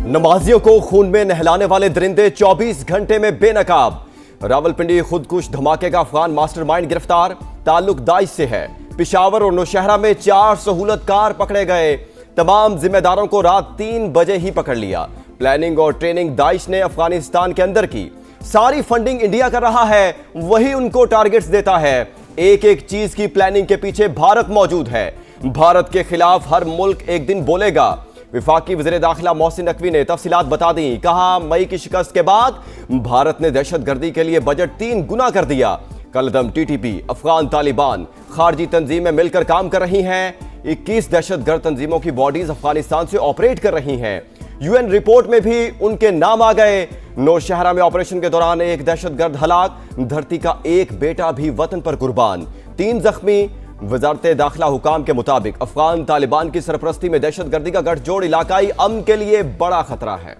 नमाजियों को खून में नहलाने वाले दरिंदे 24 घंटे में बेनकाब। रावलपिंडी खुदकुश धमाके का अफगान मास्टरमाइंड गिरफ्तार, ताल्लुक दाइश से है। पिशावर और नौशहरा में 4 सहूलतकार पकड़े गए। तमाम जिम्मेदारों को रात 3 बजे ही पकड़ लिया। प्लानिंग और ट्रेनिंग दाइश ने अफगानिस्तान के अंदर की। सारी फंडिंग इंडिया कर रहा है, वही उनको टारगेट्स देता है। एक एक चीज की प्लानिंग के पीछे भारत मौजूद है। भारत के खिलाफ हर मुल्क एक दिन बोलेगा। विफाकी वज़ीर दाखिला मोहसिन नकवी ने तफसीलात बता दी। कहा, मई की शिकस्त के बाद भारत ने दहशतगर्दी के लिए बजट 3 गुना कर दिया। कलदम, टीटीपी, अफगान तालिबान खारजी तंजीमें मिलकर काम कर रही हैं। 21 दहशतगर्द तंजीमों की बॉडीज अफगानिस्तान से ऑपरेट कर रही हैं। यूएन रिपोर्ट में भी उनके नाम आ गए। नौशहरा में ऑपरेशन के दौरान एक दहशतगर्द हलाक, धरती का एक बेटा भी वतन पर कुर्बान, 3 जख्मी। वजारत दाखिला हुकाम के मुताबिक अफगान तालिबान की सरपरस्ती में दहशतगर्दी का गठजोड़ इलाकाई अमन के लिए बड़ा खतरा है।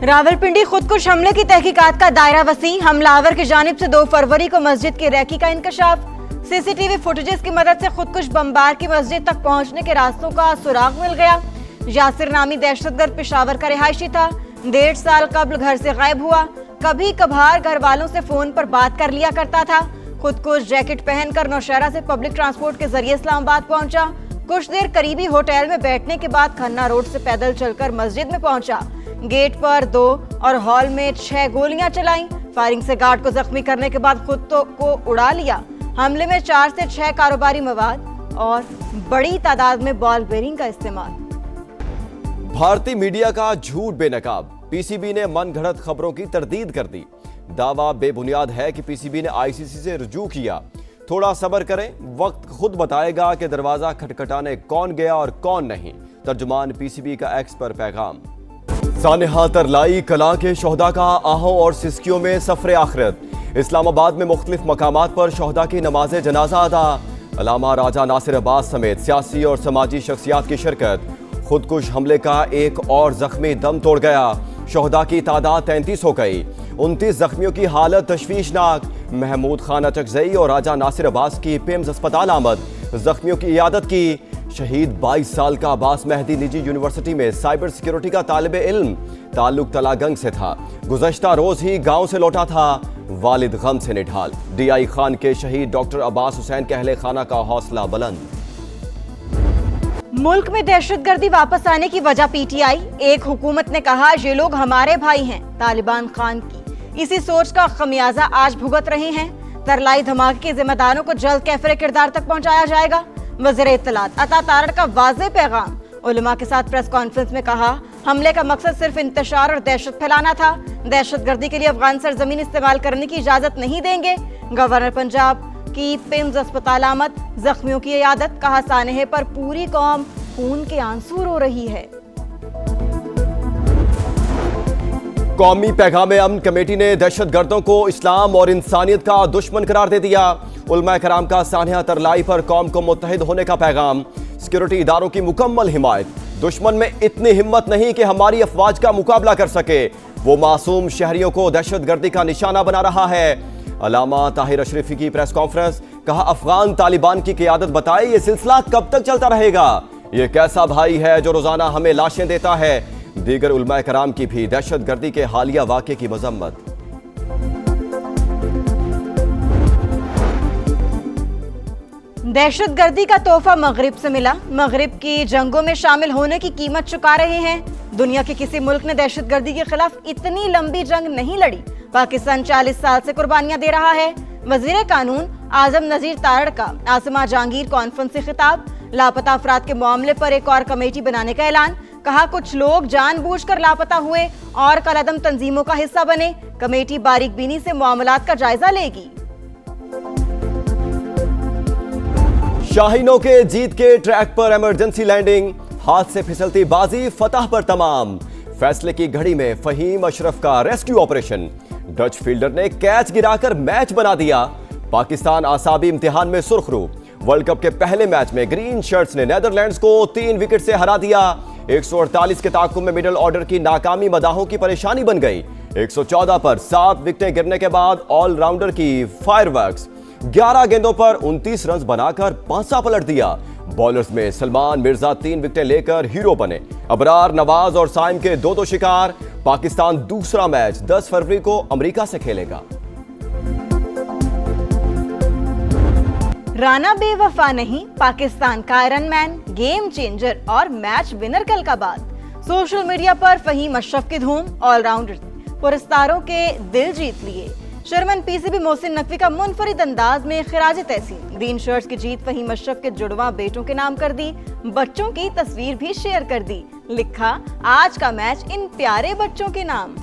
रावलपिंडी खुदकुश हमले की तहकीकात का दायरा वसी। हमलावर की जानिब से 2 फरवरी को मस्जिद की रैकी का इंकशाफ। सीसीटीवी फुटेजेस की मदद से खुदकुश बमबार की मस्जिद तक पहुंचने के रास्तों का सुराग मिल गया। यासिर नामी दहशतगर्द पेशावर का रिहायशी था। 1.5 साल कबल घर से गायब हुआ। कभी कभार घर वालों से फोन पर बात कर लिया करता था। खुदकुश जैकेट पहनकर नौशहरा से पब्लिक ट्रांसपोर्ट के जरिए इस्लामाबाद पहुंचा। कुछ देर करीबी होटल में बैठने के बाद खन्ना रोड से पैदल चलकर मस्जिद में पहुंचा। गेट पर 2 और हॉल में 6 गोलियां चलाई। फायरिंग से गार्ड को जख्मी करने के बाद खुद को उड़ा लिया। हमले में 4 से 6 कारोबारी मवाद और बड़ी तादाद में बॉल बेरिंग का इस्तेमाल। भारतीय मीडिया का झूठ बेनकाब। पीसीबी ने मनगढ़ंत खबरों की तरदीद कर दी। दावा बेबुनियाद है कि पीसीबी ने आईसीसी से रुजू किया। थोड़ा सब्र करें, वक्त खुद बताएगा कि दरवाजा खटखटाने कौन गया और कौन नहीं। तर्जुमान पीसीबी का एक्स पर पैगाम। सानेहा तरलाई कला के शोहदा का आहों और सिस्कियों में सफर आखिरत। इस्लामाबाद में मुख्तलिफ मकामात पर शोहदा की नमाज जनाजा अदा। अलामा राजा नासिर अब्बास समेत सियासी और समाजी शख्सियात की शिरकत। खुदकुश हमले का एक और जख्मी दम तोड़ गया। शोहदा की तादाद 33 हो गई। 29 जख्मियों की हालत तशवीशनाक। महमूद खान अचकजई और राजा नासिर अब्बास की पिम्स अस्पताल आमद। जख्मियों की इयादत की। शहीद 22 साल का अब्बास मेहदी निजी यूनिवर्सिटी में साइबर सिक्योरिटी का तालिबे इल्म। ताल्लुक तलागंग से था। गुज़श्ता रोज ही गांव से लौटा था। वालिद गम से निढाल। डीआई खान के शहीद डॉक्टर अब्बास हुसैन के अहले खाना का हौसला बुलंद। मुल्क में दहशतगर्दी वापस आने की वजह पीटीआई। एक हुकूमत ने कहा, ये लोग हमारे भाई हैं। तालिबान खान की इसी सोच का खमियाजा आज भुगत रहे हैं। तरलाई धमाके के जिम्मेदारों को जल्द कैफरे किरदार तक पहुंचाया जाएगा। वज़ीर इत्तलात अता तारड़ का वाज़ेह पैगाम। उलमा के साथ प्रेस कॉन्फ्रेंस में कहा, हमले का मकसद सिर्फ इंतशार और दहशत फैलाना था। दहशतगर्दी के लिए अफगान सरजमीन इस्तेमाल करने की इजाजत नहीं देंगे। गवर्नर पंजाब की पिम्स अस्पताल आमद। जख्मियों की इयादत। कहा, सानेहे पर पूरी कौम खून के आंसू रो रही है। कौमी पैगाम अमन कमेटी ने दहशतगर्दों को इस्लाम और इंसानियत का दुश्मन करार दे दिया। उलमा कराम का सानेहा तरलाई पर कौम को मुत्तहिद होने का पैगाम। सिक्योरिटी इदारों की मुकम्मल हिमायत। दुश्मन में इतनी हिम्मत नहीं कि हमारी अफवाज का मुकाबला कर सके। वो मासूम शहरियों को दहशतगर्दी का निशाना बना रहा है। अलामा ताहिर अशरफी की प्रेस कॉन्फ्रेंस। कहा, अफगान तालिबान की क़ियादत बताए, ये सिलसिला कब तक चलता रहेगा? ये कैसा भाई है जो रोजाना हमें लाशें देता है? दीगर उलमा कराम की भी दहशतगर्दी के हालिया वाक़े की मजम्मत। दहशतगर्दी का तोहफा मगरिब से मिला। मगरिब की जंगों में शामिल होने की कीमत चुका रहे हैं। दुनिया के किसी मुल्क ने दहशतगर्दी के खिलाफ इतनी लंबी जंग नहीं लड़ी। पाकिस्तान 40 साल से कुर्बानियां दे रहा है। वजीर कानून आजम नजीर तारड़ का आसिमा जहांगीर कॉन्फ्रेंस से खिताब। लापता अफराद के मामले पर एक और कमेटी बनाने का ऐलान। कहा, कुछ लोग जानबूझकर लापता हुए और कलअदम तंजीमों का हिस्सा बने। कमेटी बारीक बीनी से मामलात का जायजा लेगी। शाहीनों के जीत के ट्रैक पर इमरजेंसी लैंडिंग। हाथ से फिसलती बाजी, फतह पर तमाम। फैसले की घड़ी में फहीम अशरफ का रेस्क्यू ऑपरेशन। डच फील्डर ने कैच गिराकर मैच बना दिया। पाकिस्तान आसाबी इम्तिहान में सुर्खरू। वर्ल्ड कप के पहले मैच में ग्रीन शर्ट्स ने नीदरलैंड्स को 3 विकेट से हरा दिया। 148 के ताकुब में मिडिल ऑर्डर की नाकामी मदाहों की परेशानी बन गई। 114 पर 7 विकेटें गिरने के बाद ऑलराउंडर की फायरवर्क्स। 11 गेंदों पर 29 रन बनाकर पांसा पलट दिया। बॉलर्स में सलमान मिर्जा 3 विकेटें लेकर हीरो बने। अबरार, नवाज और साइम के 2-2 शिकार। पाकिस्तान दूसरा मैच 10 फरवरी को अमेरिका से खेलेगा। राना बेवफा नहीं, पाकिस्तान का आयरन मैन, गेम चेंजर और मैच विनर कल का बाद। सोशल मीडिया पर फहीम अशरफ की धूम, ऑलराउंडर पुरस्कारों के दिल जीत लिए। शर्मन पीसीबी मोहसिन नकवी का मुनफरिद अंदाज में खिराज तहसीन। ग्रीन शर्ट्स की जीत फहीम अशरफ के जुड़वा बेटों के नाम कर दी। बच्चों की तस्वीर भी शेयर कर दी। लिखा, आज का मैच इन प्यारे बच्चों के नाम।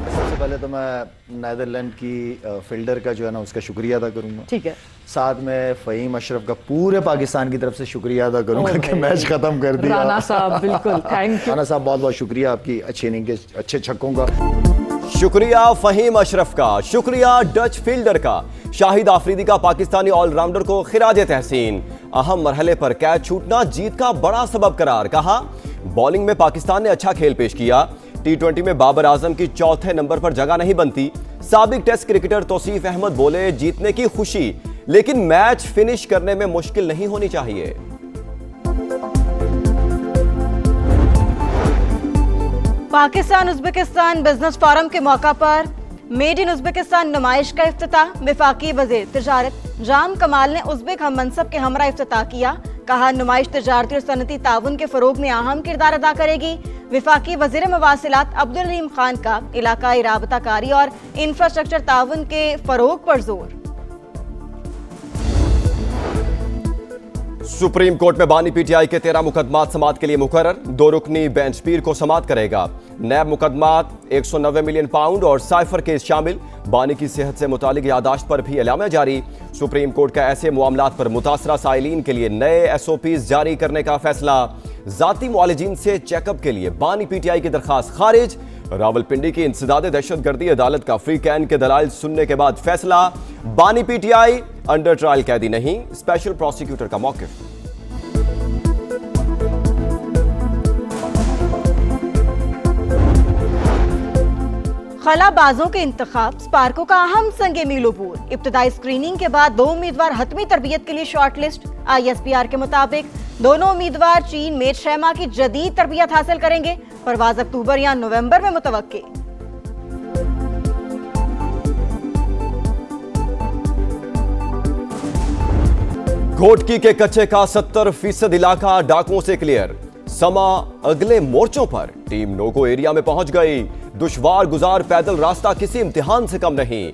सबसे पहले तो मैं नीदरलैंड की फील्डर का जो है ना उसका शुक्रिया अदा करूंगा। ठीक है। साथ में फहीम अशरफ का पूरे पाकिस्तान की तरफ से शुक्रिया अदा करूंगा कि मैच खत्म कर दिया। राना साहब बिल्कुल, थैंक यू। राना साहब बहुत बहुत शुक्रिया आपकी अच्छी इनिंग के अच्छे छक्कों का। शुक्रिया फहीम अशरफ का, शुक्रिया डच फील्डर का। शाहिद आफरीदी का पाकिस्तानी ऑलराउंडर को खिराज तहसीन। अहम मरहले पर कैच छूटना जीत का बड़ा सबब करार। कहा, बॉलिंग में पाकिस्तान ने अच्छा खेल पेश किया। T20 में बाबर आजम की चौथे नंबर पर जगह नहीं बनती। साबिक टेस्ट क्रिकेटर तौसीफ अहमद बोले, जीतने की खुशी लेकिन मैच फिनिश करने में मुश्किल नहीं होनी चाहिए। पाकिस्तान उज्बेकिस्तान बिजनेस फोरम के मौका पर मेड इन उज्बेकिस्तान नुमाइश का इफ्तिताह। वफाकी वजीर तिजारत जाम कमाल ने उज्बेक हम मनसब के हमरा इफ्तिताह किया। कहा, नुमाइश तिजारती और सनती ताउन के फरोग में अहम किरदार अदा करेगी। वफाकी वजीर मवासिलात अब्दुल रहीम खान का इलाकाई राबताकारी और इंफ्रास्ट्रक्चर ताउन के फरोग पर जोर। सुप्रीम कोर्ट में बानी पीटीआई के 13 मुकदमात समाअत के लिए मुकर्रर। 2 रुकनी बेंच पीर को समाअत करेगा। नैब मुकदमात 190 मिलियन पाउंड और साइफर केस शामिल। बानी की सेहत से मुतालिक यादाश्त पर भी एलामिया जारी। सुप्रीम कोर्ट का ऐसे मामलात पर मुतासरा साइलिन के लिए नए SOPs जारी करने का फैसला। जाती मुआलिजीन से चेकअप के लिए बानी पीटीआई की दरखास्त खारिज। रावलपिंडी की इंसदाद दहशतगर्दी अदालत का फ्री कैन के दलाइल सुनने के बाद फैसला। बानी पीटीआई अंडर ट्रायल कैदी नहीं, स्पेशल प्रोसिक्यूटर का मौकिफ। खलाबाजों के इंतखाब स्पार्को का अहम संगे मीलोपुर। इब्तदाई स्क्रीनिंग के बाद 2 उम्मीदवार हतमी तरबियत के लिए शॉर्टलिस्ट। ISPR के मुताबिक दोनों उम्मीदवार चीन में 6 माह की जदीद तरबियत हासिल करेंगे। परवाज अक्टूबर या नवंबर में मुतवक्के। घोटकी के कच्चे का 70% इलाका डाकुओं से क्लियर। समा अगले मोर्चों पर। टीम नोगो एरिया में पहुंच गई। दुश्वार गुजार पैदल रास्ता किसी इम्तिहान से कम नहीं।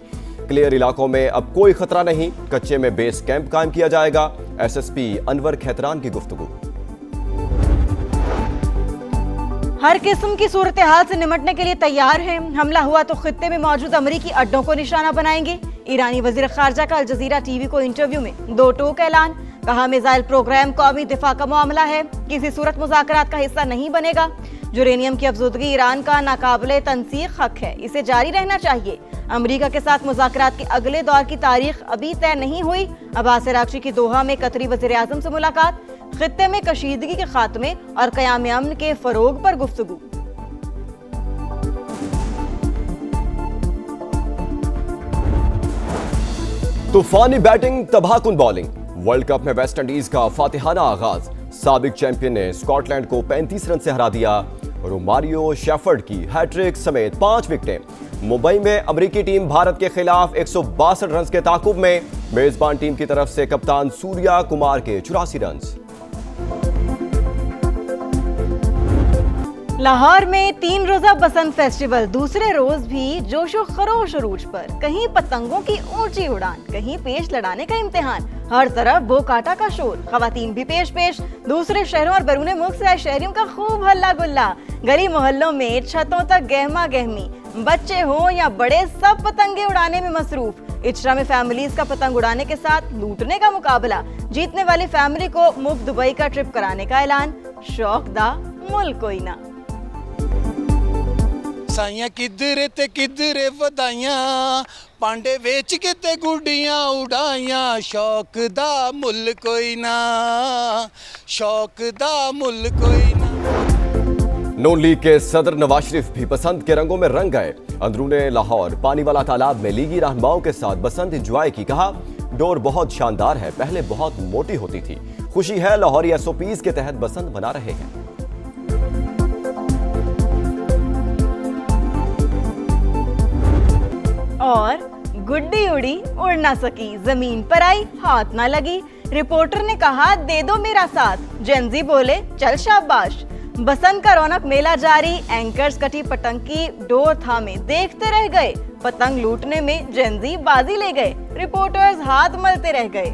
क्लियर इलाकों में अब कोई खतरा नहीं। कच्चे में बेस कैंप कायम किया जाएगा। SSP अनवर खैतरान की गुफ्तगू। हर किस्म की सूरत हाल से निमटने के लिए तैयार हैं। हमला हुआ तो खित्ते में मौजूद अमरीकी अड्डों को निशाना बनाएंगे। ईरानी वजीर खारजा का अल जजीरा टीवी को इंटरव्यू में 2 टोक ऐलान। कहा, मिसाइल प्रोग्राम कौमी दिफा का मामला है, किसी सूरत मुज़ाकरात का हिस्सा नहीं बनेगा। यूरेनियम की अफजूदगी ईरान का नाकाबिले तनसीख हक है, इसे जारी रहना चाहिए। अमेरिका के साथ मुज़ाकरात के अगले दौर की तारीख अभी तय नहीं हुई। अब्बास अरागची की दोहा में कतरी वज़ीर आज़म से मुलाकात। खित्ते में कशीदगी के खात्मे और क़याम अमन के फरोग पर गुफ्तगू। तूफानी बैटिंग, तबाहकुन बॉलिंग। वर्ल्ड कप में वेस्ट इंडीज का फातिहाना आगाज। साबिक चैंपियन ने स्कॉटलैंड को 35 रन से हरा दिया। रोमारियो शेफर्ड की हैट्रिक समेत 5 विकेटें। मुंबई में अमेरिकी टीम भारत के खिलाफ 162 रन के ताकुब में। मेजबान टीम की तरफ से कप्तान सूर्या कुमार के 84 रन। लाहौर में 3 रोजा बसंत फेस्टिवल। दूसरे रोज भी जोशो खरोश अरूज पर। कहीं पतंगों की ऊंची उड़ान, कहीं पेश लड़ाने का इम्तिहान। हर तरफ बो काटा का शोर। खवातीन भी पेश। दूसरे शहरों और बैरून मुल्क से आए शहरियों का खूब हल्ला गुल्ला। गली मोहल्लों में छतों तक गहमा गहमी। बच्चे हो या बड़े, सब पतंगे उड़ाने में मसरूफ। इचरा में फैमिलीज का पतंग उड़ाने के साथ लूटने का मुकाबला। जीतने वाली फैमिली को मुफ्त दुबई का ट्रिप कराने का ऐलान। शौक दा मुल्क कोई ना। साइयां किधरे ते किधरे वधाइयां, पांडे वेच के ते गुड्डियां उड़ाइयां। शौक दा मुल कोई ना, शौक दा मुल कोई ना। नून लीग के सदर नवाज शरीफ भी बसंत के रंगों में रंग गए। अंदरूने लाहौर पानी वाला तालाब में लीगी रहनुमाओं के साथ बसंत एंजॉय की। कहा, डोर बहुत शानदार है, पहले बहुत मोटी होती थी। खुशी है लाहौरी एसओपीज के तहत बसंत बना रहे हैं। और गुड्डी उड़ी उड़ ना सकी, जमीन पर आई हाथ ना लगी। रिपोर्टर ने कहा दे दो मेरा साथ, जेनजी बोले चल शाबाश। बसंत का रौनक मेला जारी, एंकर्स कटी पतंग डोर थामे देखते रह गए। पतंग लूटने में जेनजी बाजी ले गए, रिपोर्टर्स हाथ मलते रह गए।